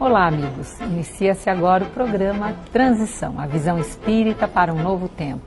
Olá, amigos. Inicia-se agora o programa Transição, a visão espírita para um novo tempo.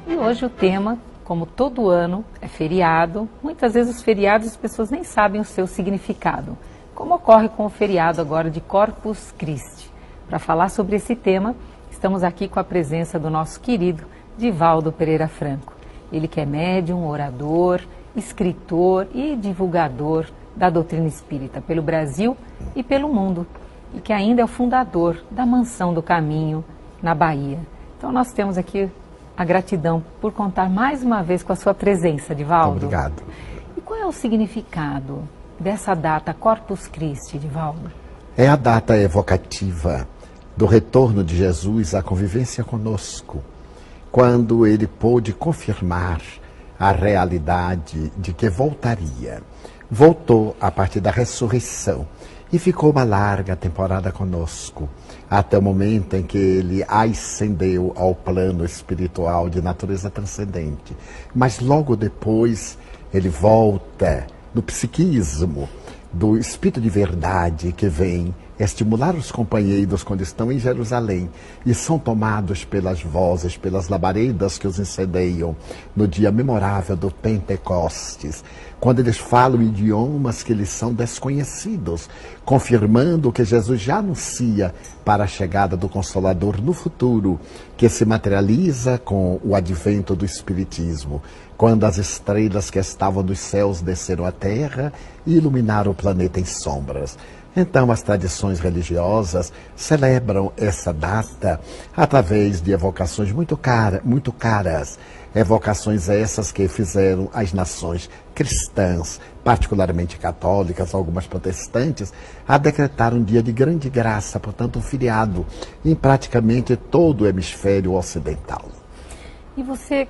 E hoje o tema, como todo ano, é feriado. Muitas vezes os feriados as pessoas nem sabem o seu significado, como ocorre com o feriado agora de Corpus Christi. Para falar sobre esse tema, estamos aqui com a presença do nosso querido Divaldo Pereira Franco. Ele que é médium, orador, escritor e divulgador da doutrina espírita pelo Brasil e pelo mundo, e que ainda é o fundador da Mansão do Caminho, na Bahia. Então nós temos aqui a gratidão por contar mais uma vez com a sua presença, Divaldo. Obrigado. E qual é o significado dessa data Corpus Christi, Divaldo? É a data evocativa do retorno de Jesus à convivência conosco, quando ele pôde confirmar a realidade de que voltaria. Voltou a partir da ressurreição e ficou uma larga temporada conosco, até o momento em que ele ascendeu ao plano espiritual de natureza transcendente. Mas logo depois ele volta no psiquismo do Espírito de Verdade que vem estimular os companheiros quando estão em Jerusalém e são tomados pelas vozes, pelas labaredas que os incendeiam no dia memorável do Pentecostes, quando eles falam idiomas que lhes são desconhecidos, confirmando o que Jesus já anuncia para a chegada do Consolador no futuro, que se materializa com o advento do Espiritismo, quando as estrelas que estavam nos céus desceram à terra e iluminaram o planeta em sombras. Então, as tradições religiosas celebram essa data através de evocações muito caras, evocações essas que fizeram as nações cristãs, particularmente católicas, algumas protestantes, a decretar um dia de grande graça, portanto um feriado, em praticamente todo o hemisfério ocidental. E você,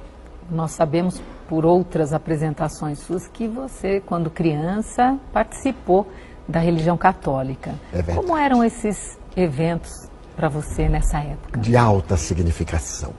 nós sabemos por outras apresentações suas que você, quando criança, participou da religião católica. É verdade. Como eram esses eventos para você nessa época? De alta significação,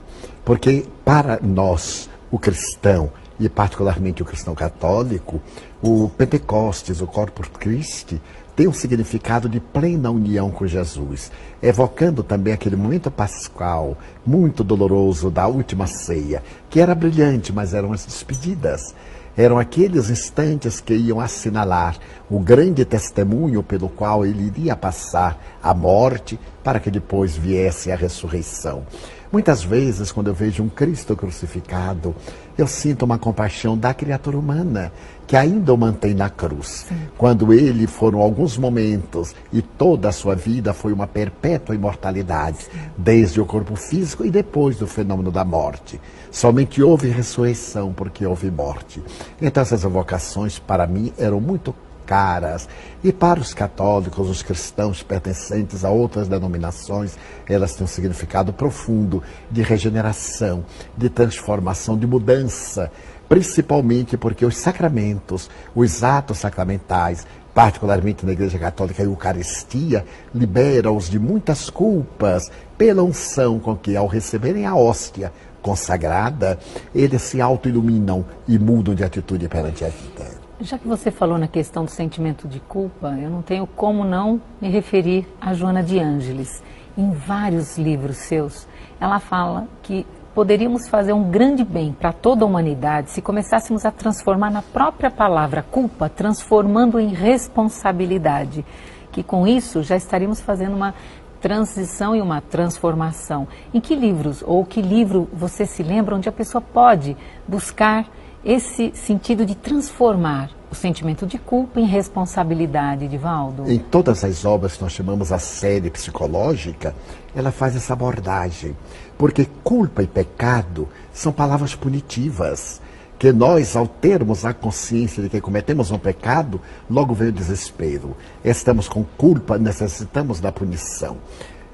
porque para nós, o cristão, e particularmente o cristão católico, o Pentecostes, o Corpus Christi, tem um significado de plena união com Jesus, evocando também aquele momento pascal, muito doloroso da última ceia, que era brilhante, mas eram as despedidas. Eram aqueles instantes que iam assinalar o grande testemunho pelo qual ele iria passar a morte para que depois viesse a ressurreição. Muitas vezes, quando eu vejo um Cristo crucificado, eu sinto uma compaixão da criatura humana, que ainda o mantém na cruz. Sim. Quando ele foram alguns momentos e toda a sua vida foi uma perpétua imortalidade, sim, desde o corpo físico e depois do fenômeno da morte. Somente houve ressurreição porque houve morte. Então essas evocações para mim eram muito caras. E para os católicos, os cristãos pertencentes a outras denominações, elas têm um significado profundo de regeneração, de transformação, de mudança, principalmente porque os sacramentos, os atos sacramentais, particularmente na Igreja Católica, a Eucaristia, libera-os de muitas culpas pela unção com que, ao receberem a hóstia consagrada, eles se auto-iluminam e mudam de atitude perante a vida. Já que você falou na questão do sentimento de culpa, eu não tenho como não me referir a Joana de Ângeles. Em vários livros seus, ela fala que poderíamos fazer um grande bem para toda a humanidade se começássemos a transformar na própria palavra culpa, transformando em responsabilidade. Que com isso já estaríamos fazendo uma transição e uma transformação. Em que livros ou que livro você se lembra onde a pessoa pode buscar esse sentido de transformar o sentimento de culpa em responsabilidade, Divaldo? Em todas as obras que nós chamamos a série psicológica, ela faz essa abordagem. Porque culpa e pecado são palavras punitivas, que nós, ao termos a consciência de que cometemos um pecado, logo vem o desespero. Estamos com culpa, necessitamos da punição.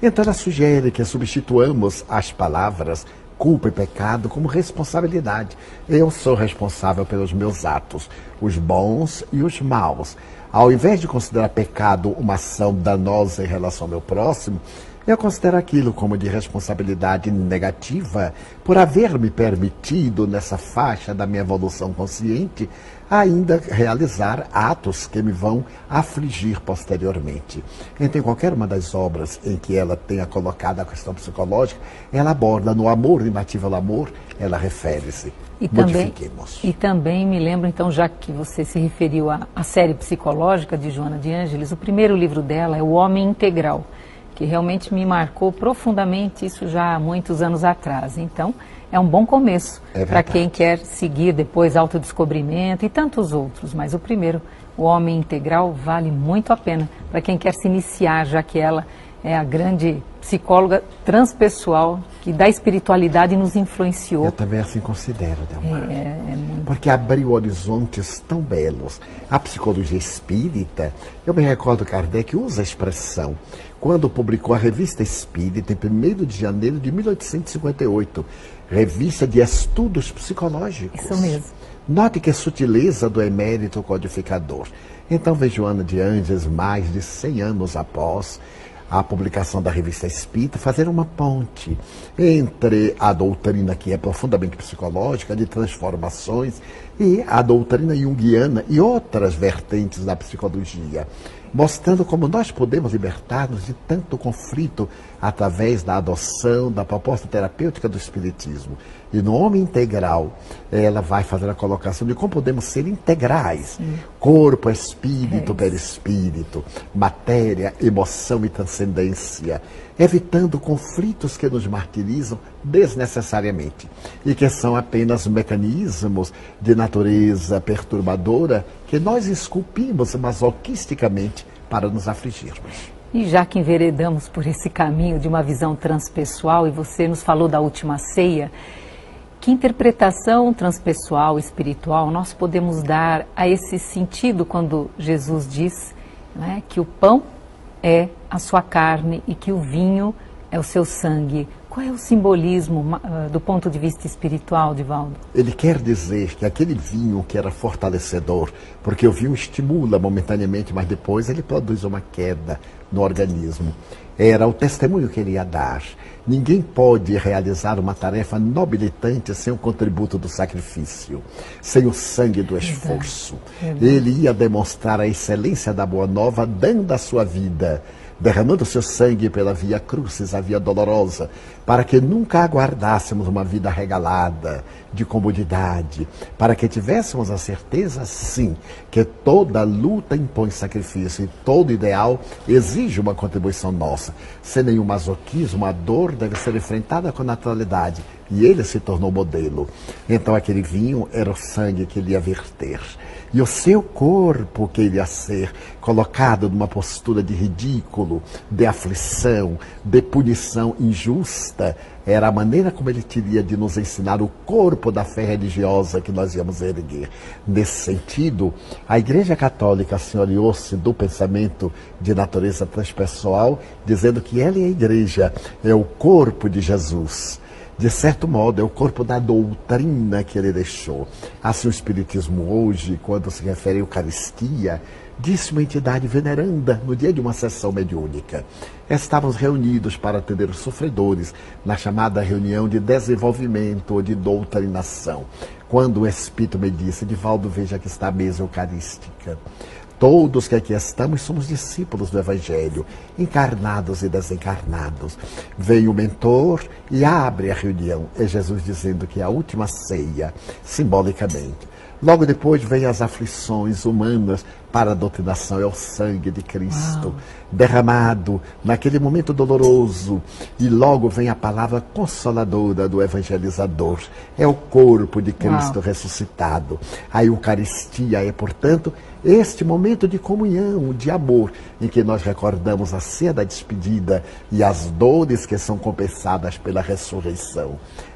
Então ela sugere que substituamos as palavras culpa e pecado como responsabilidade. Eu sou responsável pelos meus atos, os bons e os maus. Ao invés de considerar pecado uma ação danosa em relação ao meu próximo, eu considero aquilo como de responsabilidade negativa por haver me permitido, nessa faixa da minha evolução consciente, ainda realizar atos que me vão afligir posteriormente. Então, em qualquer uma das obras em que ela tenha colocado a questão psicológica, ela aborda no amor, imbatível amor, ela refere-se. E também me lembro, então, já que você se referiu à série psicológica de Joana de Ângeles, o primeiro livro dela é O Homem Integral, que realmente me marcou profundamente, isso já há muitos anos atrás. Então, é um bom começo para quem quer seguir depois autodescobrimento e tantos outros. Mas o primeiro, O Homem Integral, vale muito a pena para quem quer se iniciar, já que ela é a grande psicóloga transpessoal que da espiritualidade nos influenciou. Eu também assim considero, Delmar. Muito... Porque abriu horizontes tão belos. A psicologia espírita, eu me recordo que Kardec usa a expressão, quando publicou a Revista Espírita, em 1º de janeiro de 1858, Revista de Estudos Psicológicos. Isso mesmo. Note que sutileza do emérito codificador. Então, vejo Joana de Ângeles, mais de 100 anos após a publicação da Revista Espírita, fazer uma ponte entre a doutrina que é profundamente psicológica, de transformações, e a doutrina junguiana e outras vertentes da psicologia, mostrando como nós podemos libertar-nos de tanto conflito através da adoção da proposta terapêutica do Espiritismo. E no Homem Integral, ela vai fazer a colocação de como podemos ser integrais. Corpo, espírito, perispírito, matéria, emoção e transcendência, evitando conflitos que nos martirizam desnecessariamente e que são apenas mecanismos de natureza perturbadora que nós esculpimos masoquisticamente para nos afligirmos. E já que enveredamos por esse caminho de uma visão transpessoal, e você nos falou da última ceia, que interpretação transpessoal, espiritual, nós podemos dar a esse sentido quando Jesus diz, né, que o pão é a sua carne e que o vinho é o seu sangue? Qual é o simbolismo do ponto de vista espiritual, Divaldo? Ele quer dizer que aquele vinho que era fortalecedor, porque o vinho estimula momentaneamente, mas depois ele produz uma queda no organismo. Era o testemunho que ele ia dar. Ninguém pode realizar uma tarefa nobilitante sem o contributo do sacrifício, sem o sangue do esforço. Ele ia demonstrar a excelência da Boa Nova dando a sua vida, derramando seu sangue pela via crucis, a via dolorosa, para que nunca aguardássemos uma vida regalada, de comodidade, para que tivéssemos a certeza, sim, que toda luta impõe sacrifício e todo ideal exige uma contribuição nossa. Sem nenhum masoquismo, a dor deve ser enfrentada com naturalidade, e ele se tornou modelo. Então aquele vinho era o sangue que ele ia verter. E o seu corpo que iria ser colocado numa postura de ridículo, de aflição, de punição injusta, era a maneira como ele teria de nos ensinar o corpo da fé religiosa que nós íamos erguer. Nesse sentido, a Igreja Católica se oriou-se do pensamento de natureza transpessoal, dizendo que ela e a Igreja é o corpo de Jesus. De certo modo, é o corpo da doutrina que ele deixou. Assim, o Espiritismo hoje, quando se refere à Eucaristia, disse uma entidade veneranda no dia de uma sessão mediúnica. Estávamos reunidos para atender os sofredores na chamada reunião de desenvolvimento ou de doutrinação. Quando o Espírito me disse, Divaldo, veja que está a mesa eucarística. Todos que aqui estamos somos discípulos do Evangelho, encarnados e desencarnados. Vem o mentor e abre a reunião. É Jesus dizendo que é a última ceia, simbolicamente. Logo depois vem as aflições humanas para a doutrinação, é o sangue de Cristo derramado naquele momento doloroso. E logo vem a palavra consoladora do evangelizador. É o corpo de Cristo ressuscitado. A Eucaristia é, portanto, este momento de comunhão, de amor, em que nós recordamos a ceia da despedida e as dores que são compensadas pela ressurreição.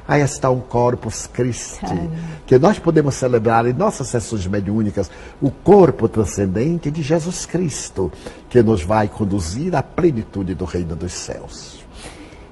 Aí está um Corpus Christi, que nós podemos celebrar em nossas sessões mediúnicas, o corpo transcendente de Jesus Cristo, que nos vai conduzir à plenitude do reino dos céus.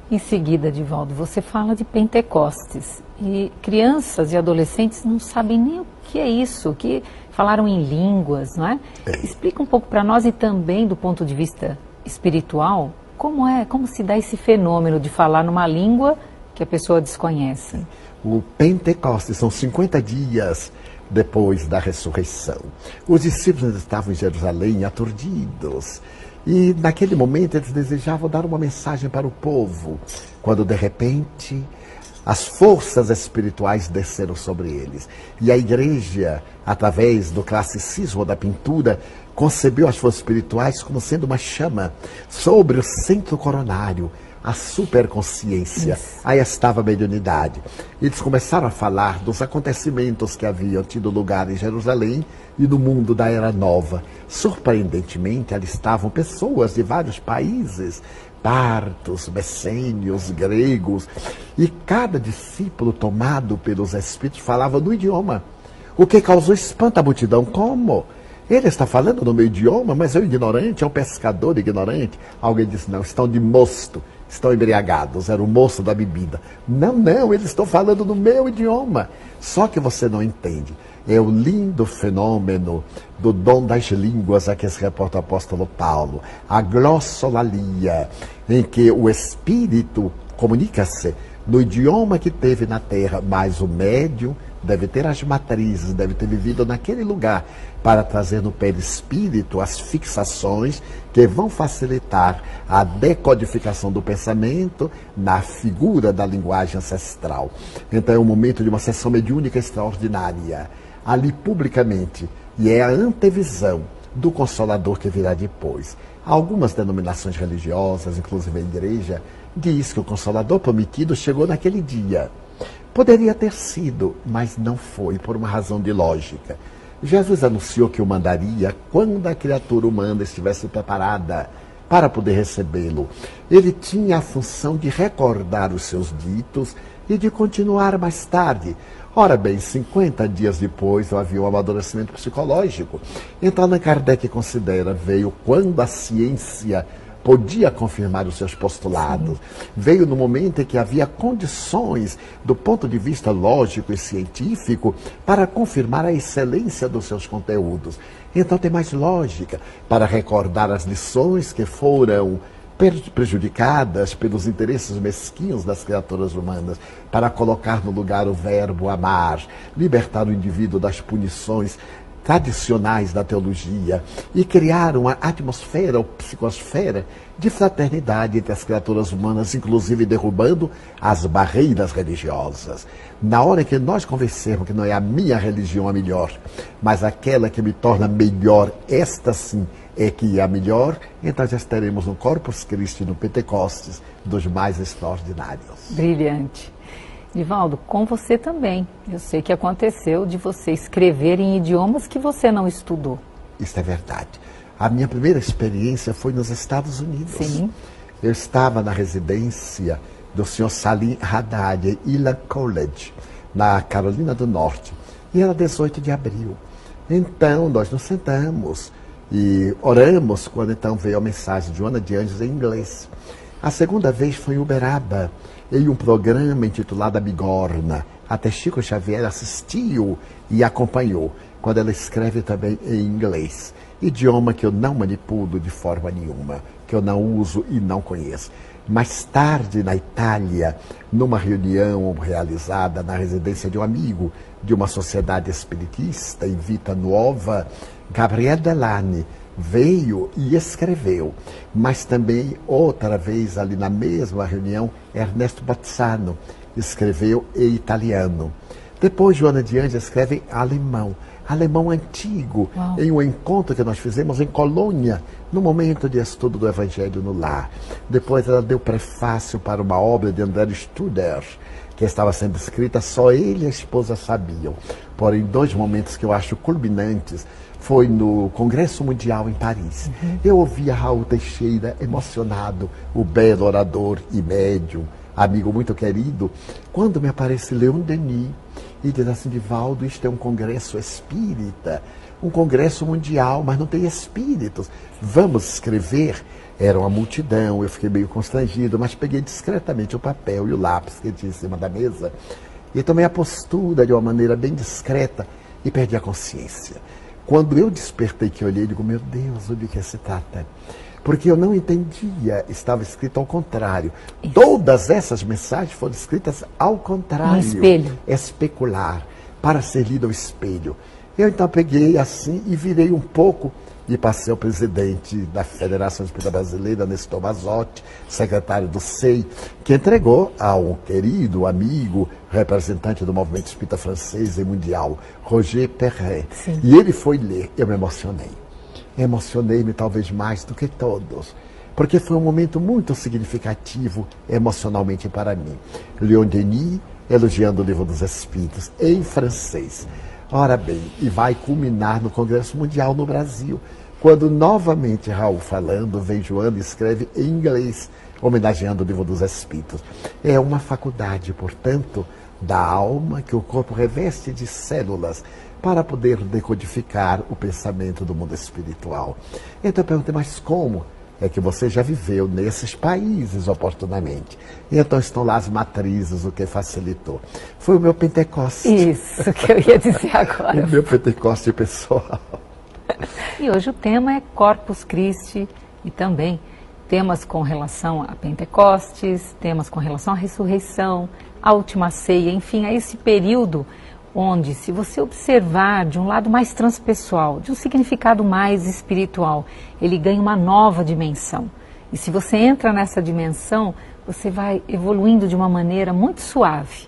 Em seguida, Divaldo, você fala de Pentecostes, e crianças e adolescentes não sabem nem o que é isso, que falaram em línguas, não é? Explica um pouco para nós, e também do ponto de vista espiritual, como se dá esse fenômeno de falar numa língua que a pessoa desconhece. O Pentecostes são 50 dias depois da ressurreição. Os discípulos estavam em Jerusalém aturdidos. E naquele momento eles desejavam dar uma mensagem para o povo, quando de repente as forças espirituais desceram sobre eles. E a igreja, através do classicismo da pintura, concebeu as forças espirituais como sendo uma chama sobre o centro coronário, a superconsciência. Aí estava a mediunidade. Eles começaram a falar dos acontecimentos que haviam tido lugar em Jerusalém e no mundo da Era Nova. Surpreendentemente, ali estavam pessoas de vários países, partos, messênios, gregos, e cada discípulo tomado pelos Espíritos falava no idioma, o que causou espanto à multidão. Como? Ele está falando no meu idioma, mas é um ignorante, é um pescador ignorante. Alguém disse, não, estão de mosto, estão embriagados, era o moço da bebida. Não, eles estão falando no meu idioma. Só que você não entende. É o lindo fenômeno do dom das línguas a que se reporta o apóstolo Paulo, a glossolalia, em que o espírito comunica-se no idioma que teve na terra, mas o médium deve ter as matrizes, deve ter vivido naquele lugar para trazer no perispírito as fixações que vão facilitar a decodificação do pensamento na figura da linguagem ancestral. Então é um momento de uma sessão mediúnica extraordinária, ali publicamente, e é a antevisão do Consolador que virá depois. Algumas denominações religiosas, inclusive a igreja, diz que o Consolador prometido chegou naquele dia. Poderia ter sido, mas não foi, por uma razão de lógica. Jesus anunciou que o mandaria quando a criatura humana estivesse preparada para poder recebê-lo. Ele tinha a função de recordar os seus ditos e de continuar mais tarde. Ora bem, 50 dias depois havia um amadurecimento psicológico. Então Allan Kardec considera, veio quando a ciência podia confirmar os seus postulados. Sim. Veio no momento em que havia condições, do ponto de vista lógico e científico, para confirmar a excelência dos seus conteúdos. Então tem mais lógica para recordar as lições que foram prejudicadas pelos interesses mesquinhos das criaturas humanas, para colocar no lugar o verbo amar, libertar o indivíduo das punições tradicionais da teologia e criar uma atmosfera ou psicosfera de fraternidade entre as criaturas humanas, inclusive derrubando as barreiras religiosas. Na hora que nós convencermos que não é a minha religião a melhor, mas aquela que me torna melhor, esta sim é que é a melhor, então já estaremos no Corpus Christi, no Pentecostes, dos mais extraordinários. Brilhante. Divaldo, com você também. Eu sei que aconteceu de você escrever em idiomas que você não estudou. Isso é verdade. A minha primeira experiência foi nos Estados Unidos. Sim. Eu estava na residência do Sr. Salim Haddad, Elam College, na Carolina do Norte. E era 18 de abril. Então, nós nos sentamos e oramos quando então veio a mensagem de Joana de Anjos em inglês. A segunda vez foi em Uberaba, em um programa intitulado A Bigorna. Até Chico Xavier assistiu e acompanhou, quando ela escreve também em inglês. Idioma que eu não manipulo de forma nenhuma, que eu não uso e não conheço. Mais tarde, na Itália, numa reunião realizada na residência de um amigo de uma sociedade espiritista em Vita Nuova, Gabriel Delane veio e escreveu, mas também outra vez ali na mesma reunião, Ernesto Bazzano escreveu em italiano. Depois Joana de Anjos escreve em alemão antigo. Uau. Em um encontro que nós fizemos em Colônia, no momento de estudo do Evangelho no Lar. Depois ela deu prefácio para uma obra de André Studer, que estava sendo escrita, só ele e a esposa sabiam. Porém, 2 momentos que eu acho culminantes foi no Congresso Mundial em Paris. Eu ouvia Raul Teixeira emocionado, o belo orador e médium, amigo muito querido, quando me aparece Leon Denis e diz assim: Divaldo, isto é um congresso espírita, um congresso mundial, mas não tem espíritos. Vamos escrever? Era uma multidão, eu fiquei meio constrangido, mas peguei discretamente o papel e o lápis que tinha em cima da mesa e tomei a postura de uma maneira bem discreta e perdi a consciência. Quando eu despertei, que olhei, digo: meu Deus, do que se trata? Porque eu não entendia, estava escrito ao contrário. Isso. Todas essas mensagens foram escritas ao contrário. Um espelho. Especular. para ser lida ao espelho. Eu então peguei assim e virei um pouco e passei ao presidente da Federação Espírita Brasileira, Nestor Mazotti, secretário do SEI, que entregou a um querido amigo, representante do movimento espírita francês e mundial, Roger Perret. Sim. E ele foi ler. Eu me emocionei. Emocionei-me talvez mais do que todos, porque foi um momento muito significativo emocionalmente para mim. Leon Denis elogiando o Livro dos Espíritos em francês. Ora bem, e vai culminar no Congresso Mundial no Brasil, quando novamente Raul falando, vem Joana e escreve em inglês, homenageando o Livro dos Espíritos. É uma faculdade, portanto, da alma que o corpo reveste de células para poder decodificar o pensamento do mundo espiritual. Então eu perguntei, mas como é que você já viveu nesses países oportunamente? E então estão lá as matrizes, o que facilitou. Foi o meu Pentecoste. Isso que eu ia dizer agora. O meu Pentecoste pessoal. E hoje o tema é Corpus Christi e também temas com relação a Pentecostes, temas com relação à ressurreição, à última ceia, enfim, a esse período onde, se você observar de um lado mais transpessoal, de um significado mais espiritual, ele ganha uma nova dimensão. E se você entra nessa dimensão, você vai evoluindo de uma maneira muito suave.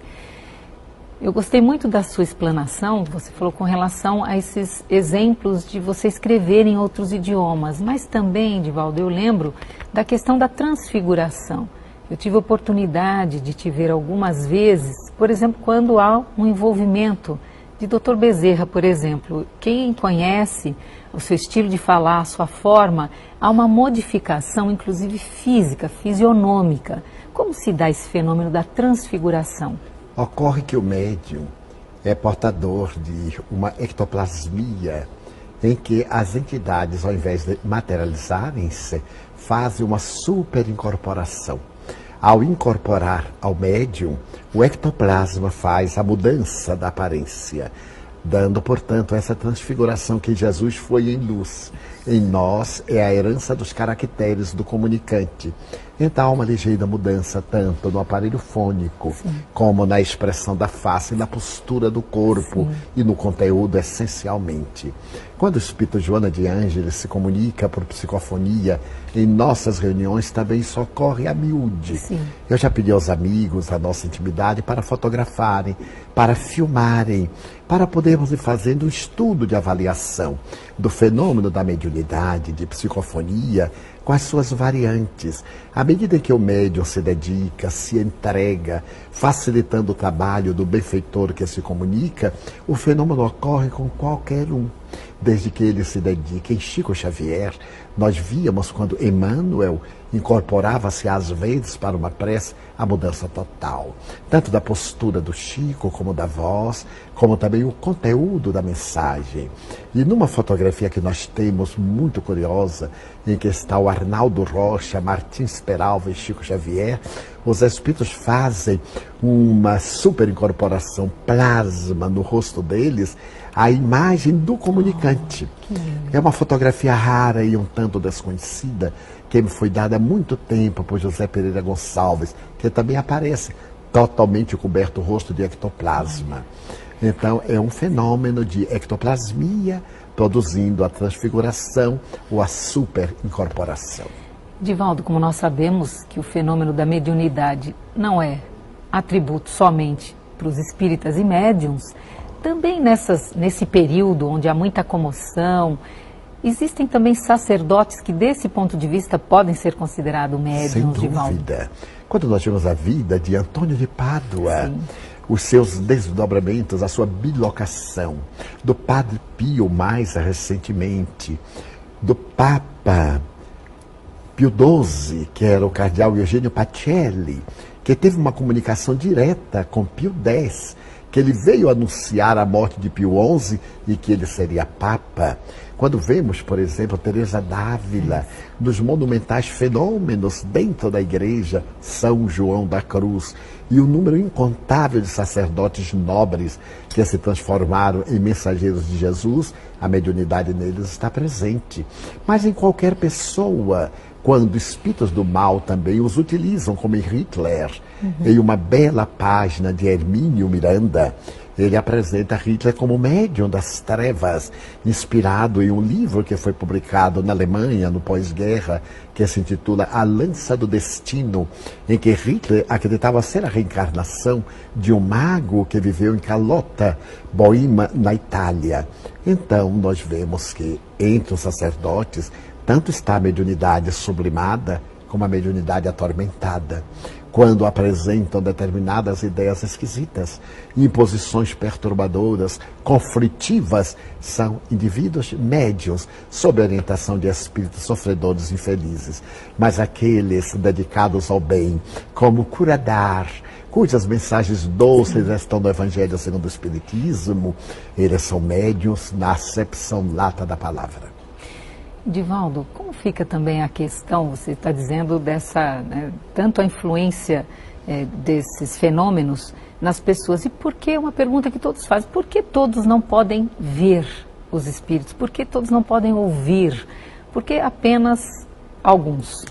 Eu gostei muito da sua explanação, você falou com relação a esses exemplos de você escrever em outros idiomas, mas também, Divaldo, eu lembro da questão da transfiguração. Eu tive a oportunidade de te ver algumas vezes, por exemplo, quando há um envolvimento de Dr. Bezerra, por exemplo. Quem conhece o seu estilo de falar, a sua forma, há uma modificação, inclusive física, fisionômica. Como se dá esse fenômeno da transfiguração? Ocorre que o médium é portador de uma ectoplasmia em que as entidades, ao invés de materializarem-se, fazem uma superincorporação. Ao incorporar ao médium, o ectoplasma faz a mudança da aparência, dando, portanto, essa transfiguração que Jesus foi em luz. Em nós é a herança dos caracteres do comunicante. Então há uma ligeira mudança tanto no aparelho fônico, sim, como na expressão da face e na postura do corpo, sim, e no conteúdo essencialmente. Quando o espírito Joana de Ângeles se comunica por psicofonia, em nossas reuniões também isso ocorre a miúde. Sim. Eu já pedi aos amigos a nossa intimidade para fotografarem, para filmarem, para podermos ir fazendo um estudo de avaliação do fenômeno da mediunidade, de psicofonia, com as suas variantes. À medida que o médium se dedica, se entrega, facilitando o trabalho do benfeitor que se comunica, o fenômeno ocorre com qualquer um. Desde que ele se dedique. Em Chico Xavier, nós víamos quando Emmanuel incorporava-se às vezes para uma prece, a mudança total. Tanto da postura do Chico, como da voz, como também o conteúdo da mensagem. E numa fotografia que nós temos, muito curiosa, em que está o Arnaldo Rocha, Martins Peralva e Chico Xavier, os espíritos fazem uma super incorporação plasma no rosto deles, a imagem do comunicante. É uma fotografia rara e um tanto desconhecida, que me foi dada há muito tempo por José Pereira Gonçalves, que também aparece totalmente coberto o rosto de ectoplasma. Então, é um fenômeno de ectoplasmia produzindo a transfiguração ou a superincorporação. Divaldo, como nós sabemos que o fenômeno da mediunidade não é atributo somente para os espíritas e médiuns, também nesse período onde há muita comoção, existem também sacerdotes que, desse ponto de vista, podem ser considerados médiuns, Divaldo? Sem dúvida. Quando nós vemos a vida de Antônio de Pádua, sim, os seus desdobramentos, a sua bilocação, do Padre Pio mais recentemente, do Papa Pio XII, que era o cardeal Eugênio Pacelli, que teve uma comunicação direta com Pio X, que ele veio anunciar a morte de Pio XI e que ele seria Papa. Quando vemos, por exemplo, Teresa d'Ávila, dos monumentais fenômenos dentro da igreja, São João da Cruz, e o número incontável de sacerdotes nobres que se transformaram em mensageiros de Jesus, a mediunidade neles está presente. Mas em qualquer pessoa, quando espíritos do mal também os utilizam, como em Hitler, em uma bela página de Hermínio Miranda, Ele apresenta Hitler como médium das trevas, inspirado em um livro que foi publicado na Alemanha, no pós-guerra, que se intitula A Lança do Destino, em que Hitler acreditava ser a reencarnação de um mago que viveu em Carlotta, Boema, na Itália. Então, nós vemos que entre os sacerdotes, tanto está a mediunidade sublimada, como a mediunidade atormentada, quando apresentam determinadas ideias esquisitas, imposições perturbadoras, conflitivas, são indivíduos médios, sob orientação de espíritos sofredores infelizes. Mas aqueles dedicados ao bem, como Curadar, cujas mensagens doces estão no Evangelho segundo o Espiritismo, eles são médios na acepção lata da palavra. Divaldo, como fica também a questão, você está dizendo dessa, né, tanto a influência desses fenômenos nas pessoas, e por que, uma pergunta que todos fazem, por que todos não podem ver os espíritos? Por que todos não podem ouvir? Por que apenas alguns?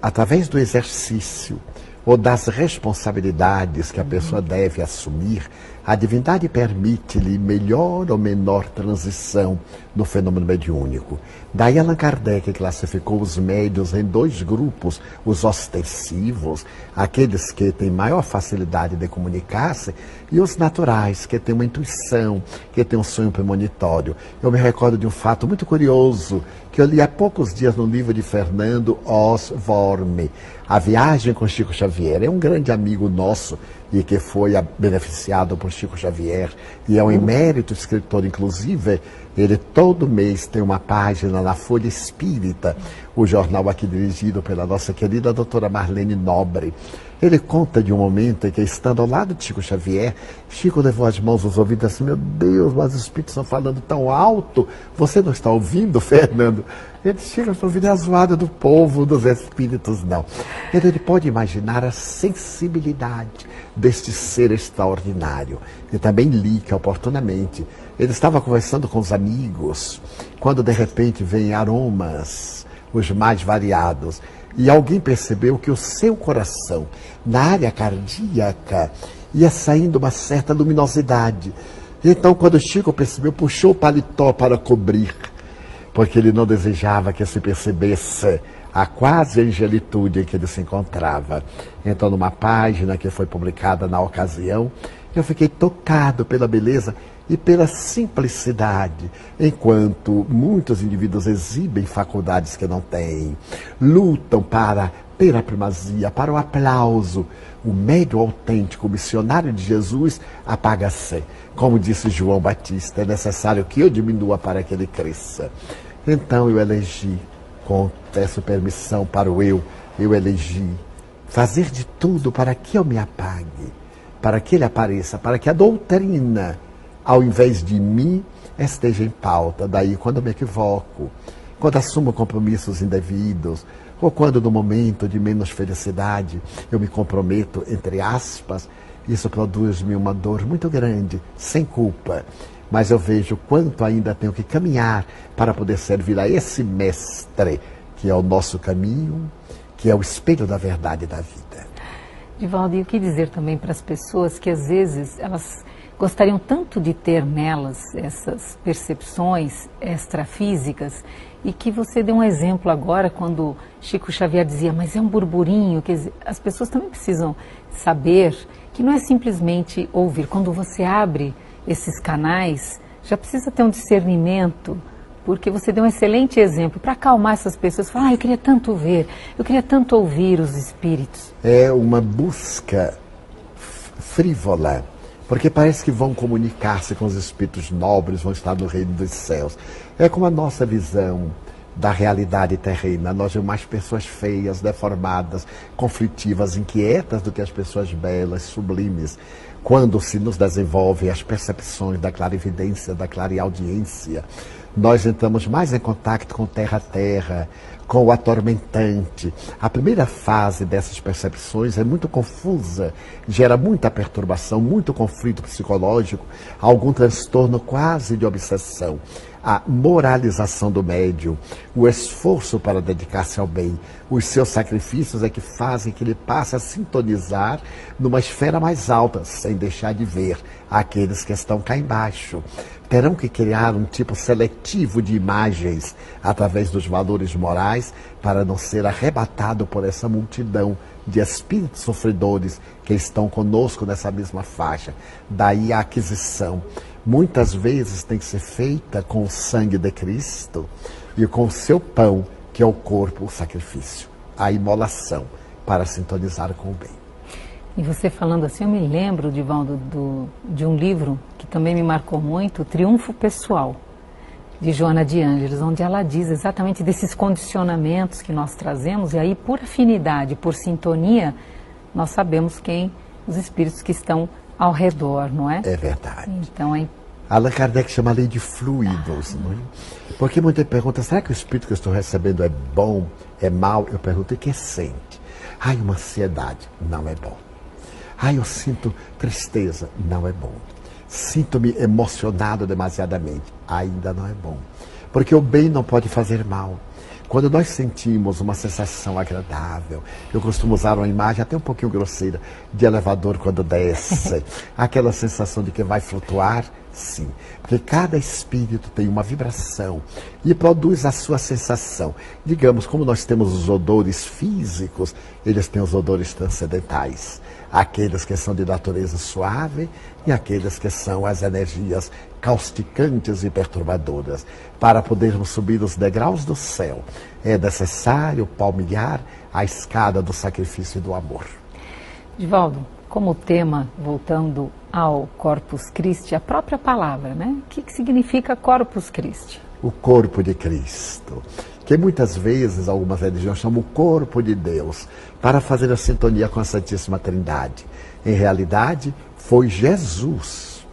Através do exercício ou das responsabilidades que a pessoa deve assumir, a divindade permite-lhe melhor ou menor transição no fenômeno mediúnico. Daí Allan Kardec classificou os médiuns em dois grupos, os ostensivos, aqueles que têm maior facilidade de comunicar-se, e os naturais, que têm uma intuição, que têm um sonho premonitório. Eu me recordo de um fato muito curioso, que eu li há poucos dias no livro de Fernando Osvorme, A Viagem com Chico Xavier. É um grande amigo nosso e que foi beneficiado por Chico Xavier e é um emérito escritor, inclusive. Ele todo mês tem uma página na Folha Espírita, o jornal aqui dirigido pela nossa querida doutora Marlene Nobre. Ele conta de um momento em que, estando ao lado de Chico Xavier, Chico levou as mãos aos ouvidos assim: meu Deus, mas os espíritos estão falando tão alto, você não está ouvindo, Fernando? Ele disse: Chico, eu estou ouvindo a zoada do povo, dos espíritos, não. Ele pode imaginar a sensibilidade deste ser extraordinário. Eu também li que, oportunamente, ele estava conversando com os amigos, quando de repente vêm aromas, os mais variados, e alguém percebeu que o seu coração, na área cardíaca, ia saindo uma certa luminosidade. Então, quando Chico percebeu, puxou o paletó para cobrir, porque ele não desejava que se percebesse a quase angelitude em que ele se encontrava. Então, numa página que foi publicada na ocasião, eu fiquei tocado pela beleza e pela simplicidade, enquanto muitos indivíduos exibem faculdades que não têm, lutam para ter a primazia, para o aplauso. O médium autêntico, o missionário de Jesus, apaga-se. Como disse João Batista, é necessário que eu diminua para que ele cresça. Então eu elegi, peço permissão para o eu elegi fazer de tudo para que eu me apague, para que ele apareça, para que a doutrina, ao invés de mim, esteja em pauta. Daí, quando eu me equivoco, quando assumo compromissos indevidos, ou quando no momento de menos felicidade eu me comprometo, entre aspas, isso produz-me uma dor muito grande, sem culpa. Mas eu vejo quanto ainda tenho que caminhar para poder servir a esse mestre, que é o nosso caminho, que é o espelho da verdade e da vida. Divaldo, e o que dizer também para as pessoas que às vezes elas gostariam tanto de ter nelas essas percepções extrafísicas, e que você deu um exemplo agora quando Chico Xavier dizia, mas é um burburinho, quer dizer, as pessoas também precisam saber que não é simplesmente ouvir. Quando você abre esses canais, já precisa ter um discernimento, porque você deu um excelente exemplo para acalmar essas pessoas. Falar, eu queria tanto ver, eu queria tanto ouvir os espíritos. É uma busca frívola, porque parece que vão comunicar-se com os espíritos nobres, vão estar no reino dos céus. É como a nossa visão da realidade terrena. Nós vemos mais pessoas feias, deformadas, conflitivas, inquietas do que as pessoas belas, sublimes. Quando se nos desenvolvem as percepções da clarividência, da clareaudiência, nós entramos mais em contato com terra a terra, com o atormentante. A primeira fase dessas percepções é muito confusa, gera muita perturbação, muito conflito psicológico, algum transtorno quase de obsessão. a moralização do médium, o esforço para dedicar-se ao bem, os seus sacrifícios é que fazem que ele passe a sintonizar numa esfera mais alta, sem deixar de ver aqueles que estão cá embaixo. Terão que criar um tipo seletivo de imagens através dos valores morais para não ser arrebatado por essa multidão de espíritos sofredores que estão conosco nessa mesma faixa. Daí a aquisição. Muitas vezes tem que ser feita com o sangue de Cristo e com o seu pão, que é o corpo, o sacrifício, a imolação, para sintonizar com o bem. E você falando assim, eu me lembro, Divaldo, de um livro que também me marcou muito, Triunfo Pessoal, de Joana de Ângeles, onde ela diz exatamente desses condicionamentos que nós trazemos, e aí por afinidade, por sintonia, nós sabemos quem os espíritos que estão ao redor, não é? É verdade. Então, Allan Kardec chama a lei de fluidos, não é? Porque muita gente pergunta, será que o espírito que eu estou recebendo é bom, é mau? Eu pergunto, e que sente? Ai, uma ansiedade, não é bom. Ai, eu sinto tristeza, não é bom. Sinto-me emocionado demasiadamente, ainda não é bom. Porque o bem não pode fazer mal. Quando nós sentimos uma sensação agradável, eu costumo usar uma imagem até um pouquinho grosseira, de elevador quando desce, aquela sensação de que vai flutuar, sim. Porque cada espírito tem uma vibração e produz a sua sensação. Digamos, como nós temos os odores físicos, eles têm os odores transcendentais. Aqueles que são de natureza suave e aqueles que são as energias causticantes e perturbadoras. Para podermos subir os degraus do céu, é necessário palmilhar a escada do sacrifício e do amor. Divaldo, como tema, voltando ao Corpus Christi, a própria palavra, né? O que significa Corpus Christi? O corpo de Cristo, que muitas vezes algumas religiões chamam o corpo de Deus, para fazer a sintonia com a Santíssima Trindade. Em realidade, foi Jesus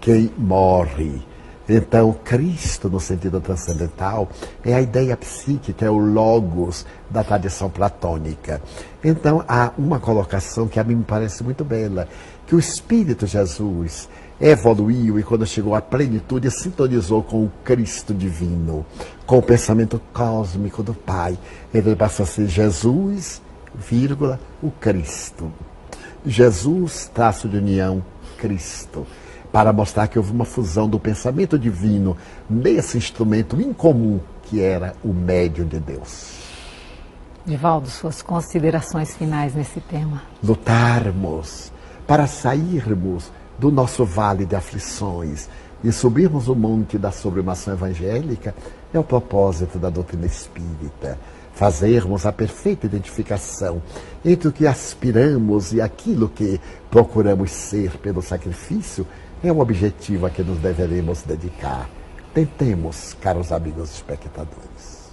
quem morre. Então, Cristo, no sentido transcendental, é a ideia psíquica, é o logos da tradição platônica. Então, há uma colocação que a mim me parece muito bela, que o Espírito Jesus evoluiu e quando chegou à plenitude sintonizou com o Cristo divino, com o pensamento cósmico do Pai. Ele passou a ser Jesus, vírgula, o Cristo. Jesus, traço de união, Cristo. Para mostrar que houve uma fusão do pensamento divino nesse instrumento incomum que era o médium de Deus. Divaldo, suas considerações finais nesse tema. Lutarmos para sairmos do nosso vale de aflições e subirmos o monte da sublimação evangélica é o propósito da doutrina espírita. Fazermos a perfeita identificação entre o que aspiramos e aquilo que procuramos ser pelo sacrifício é um objetivo a que nos deveremos dedicar. Tentemos, caros amigos espectadores.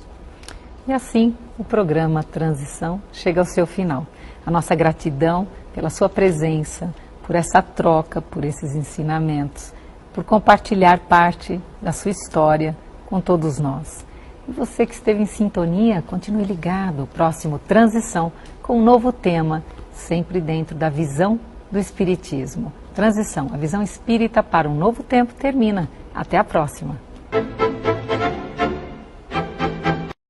E assim, o programa Transição chega ao seu final. A nossa gratidão pela sua presença, por essa troca, por esses ensinamentos, por compartilhar parte da sua história com todos nós. E você que esteve em sintonia, continue ligado. Próximo Transição, com um novo tema, sempre dentro da visão do Espiritismo. Transição, a visão espírita para um novo tempo termina. Até a próxima.